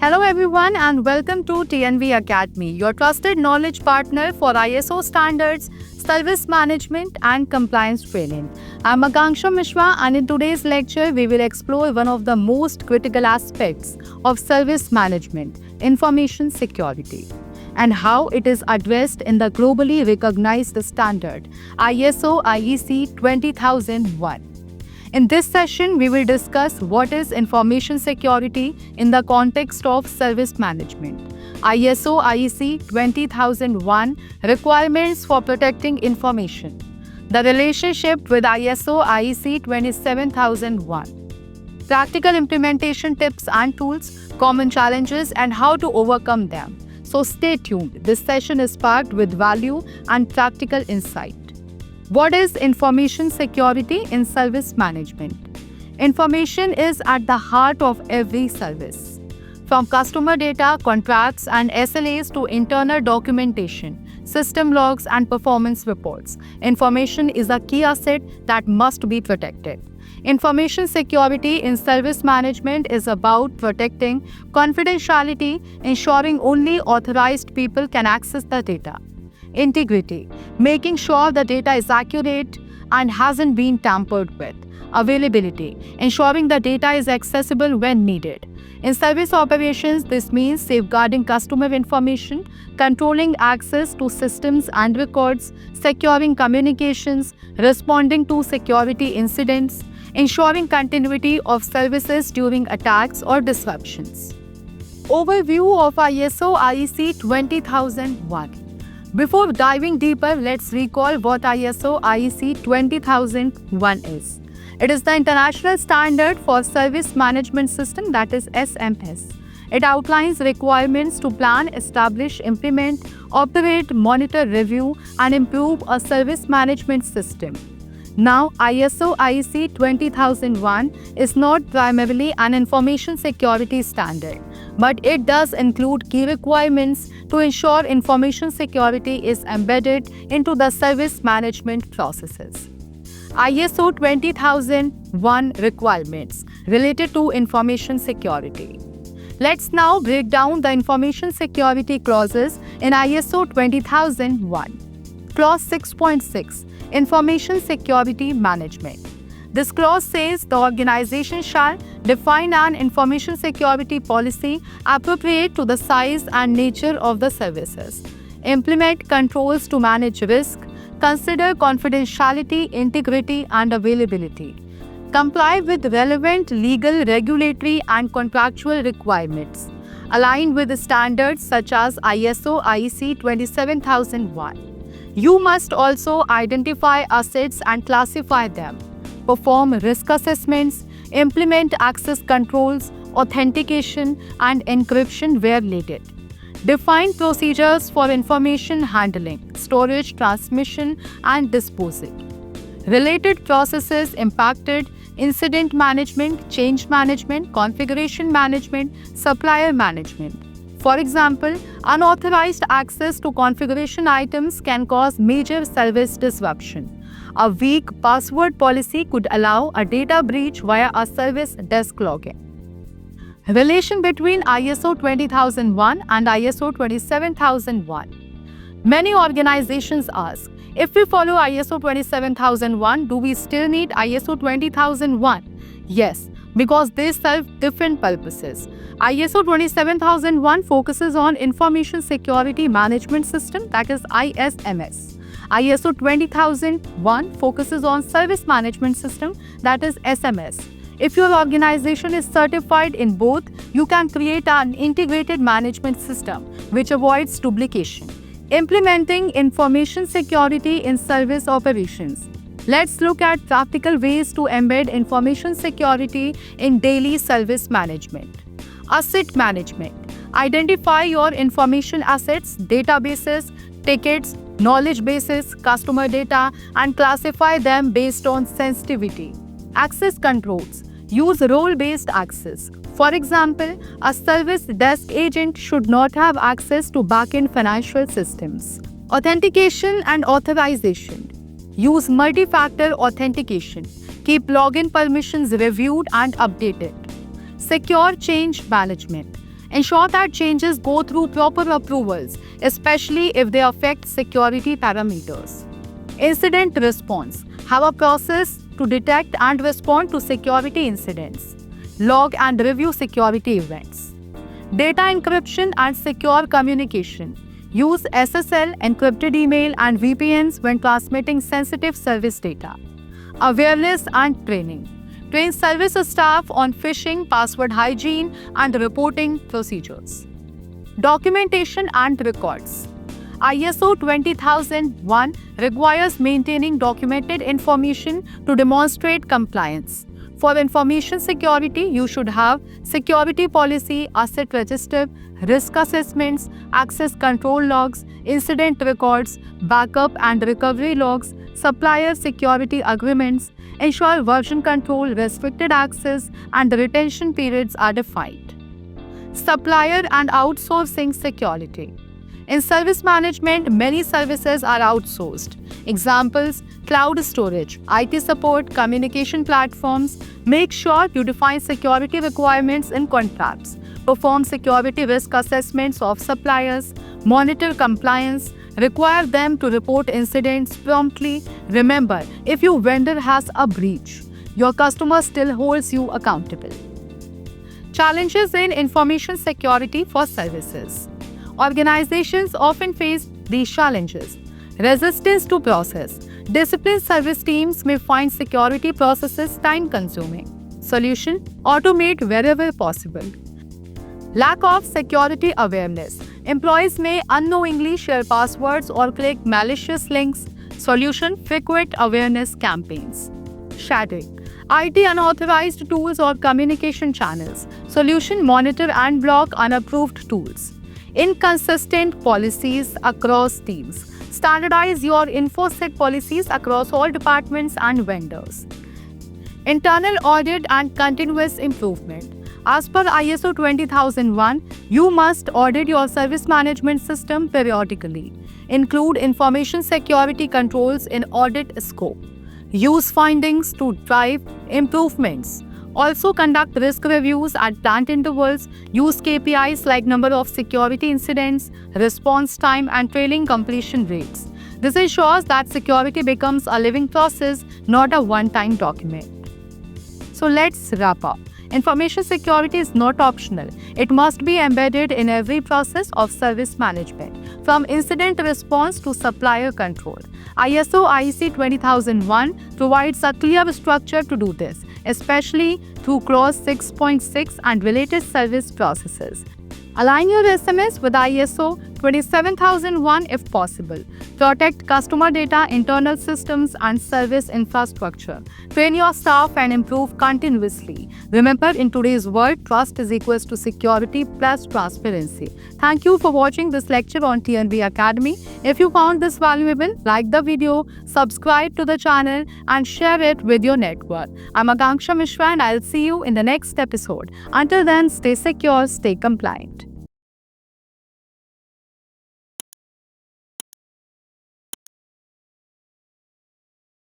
Hello everyone and welcome to TNV Academy, your trusted knowledge partner for ISO standards, service management and compliance training. I'm Akanksha Mishra and in today's lecture we will explore one of the most critical aspects of service management, information security, and how it is addressed in the globally recognized standard ISO/IEC 20001. In this session, we will discuss what is information security in the context of service management, ISO/IEC 20001 requirements for protecting information, the relationship with ISO/IEC 27001, practical implementation tips and tools, common challenges and how to overcome them. So stay tuned. This session is packed with value and practical insight. What is information security in service management? Information is at the heart of every service. From customer data, contracts, and SLAs to internal documentation, system logs, and performance reports, information is a key asset that must be protected. Information security in service management is about protecting confidentiality, ensuring only authorized people can access the data. Integrity, making sure the data is accurate and hasn't been tampered with. Availability, ensuring the data is accessible when needed. In service operations, this means safeguarding customer information, controlling access to systems and records, securing communications, responding to security incidents, ensuring continuity of services during attacks or disruptions. Overview of ISO/IEC 20001. Before diving deeper, let's recall what ISO/IEC 20001 is. It is the international standard for service management system, that is SMS. It outlines requirements to plan, establish, implement, operate, monitor, review, and improve a service management system. Now, ISO/IEC 20001 is not primarily an information security standard, but it does include key requirements to ensure information security is embedded into the service management processes. ISO 20001 requirements related to information security. Let's now break down the information security clauses in ISO 20001. Clause 6.6, Information Security Management. This clause says the organization shall define an information security policy appropriate to the size and nature of the services, implement controls to manage risk, consider confidentiality, integrity, and availability, comply with relevant legal, regulatory, and contractual requirements, align with standards such as ISO/IEC 27001. You must also identify assets and classify them, perform risk assessments, implement access controls, authentication, and encryption where needed. Define procedures for information handling, storage, transmission, and disposal. Related processes impacted: incident management, change management, configuration management, supplier management. For example, unauthorized access to configuration items can cause major service disruption. A weak password policy could allow a data breach via a service desk login. Relation between ISO 20001 and ISO 27001. Many organizations ask, if we follow ISO 27001, do we still need ISO 20001? Yes, because they serve different purposes. ISO 27001 focuses on Information Security Management System, that is ISMS. ISO 20001 focuses on Service Management System, that is SMS. If your organization is certified in both, you can create an integrated management system which avoids duplication. Implementing information security in service operations. Let's look at practical ways to embed information security in daily service management. Asset management. Identify your information assets, databases, tickets, knowledge bases, customer data, and classify them based on sensitivity. Access controls. Use role-based access. For example, a service desk agent should not have access to back-end financial systems. Authentication and authorization. Use multi-factor authentication. Keep login permissions reviewed and updated. Secure change management. Ensure that changes go through proper approvals, especially if they affect security parameters. Incident response. Have a process to detect and respond to security incidents. Log and review security events. Data encryption and secure communication. Use SSL, encrypted email, and VPNs when transmitting sensitive service data. Awareness and training. Train service staff on phishing, password hygiene, and reporting procedures. Documentation and records. ISO 20001 requires maintaining documented information to demonstrate compliance. For information security, you should have security policy, asset register, risk assessments, access control logs, incident records, backup and recovery logs, supplier security agreements. Ensure version control, restricted access, and retention periods are defined. Supplier and outsourcing security. In service management, many services are outsourced. Examples: cloud storage, IT support, communication platforms. Make sure you define security requirements in contracts. Perform security risk assessments of suppliers. Monitor compliance. Require them to report incidents promptly. Remember, if your vendor has a breach, your customer still holds you accountable. Challenges in information security for services. Organizations often face these challenges. Resistance to process. Disciplined service teams may find security processes time-consuming. Solution: automate wherever possible. Lack of security awareness. Employees may unknowingly share passwords or click malicious links. Solution: frequent awareness campaigns. Shadowing. IT unauthorized tools or communication channels. Solution: monitor and block unapproved tools. Inconsistent policies across teams. Standardize your InfoSec policies across all departments and vendors. Internal audit and continuous improvement. As per ISO 20001, you must audit your service management system periodically. Include information security controls in audit scope. Use findings to drive improvements. Also conduct risk reviews at planned intervals. Use KPIs like number of security incidents, response time, and trailing completion rates. This ensures that security becomes a living process, not a one-time document. So let's wrap up. Information security is not optional. It must be embedded in every process of service management, from incident response to supplier control. ISO IEC 20001 provides a clear structure to do this, especially through Clause 6.6 and related service processes. Align your SMS with ISO 27001 if possible. Protect customer data, internal systems, and service infrastructure. Train your staff and improve continuously. Remember, in today's world, trust is equals to security plus transparency. Thank you for watching this lecture on TNV Academy. If you found this valuable, like the video, subscribe to the channel, and share it with your network. I'm Akanksha Mishra, and I'll see you in the next episode. Until then, stay secure, stay compliant.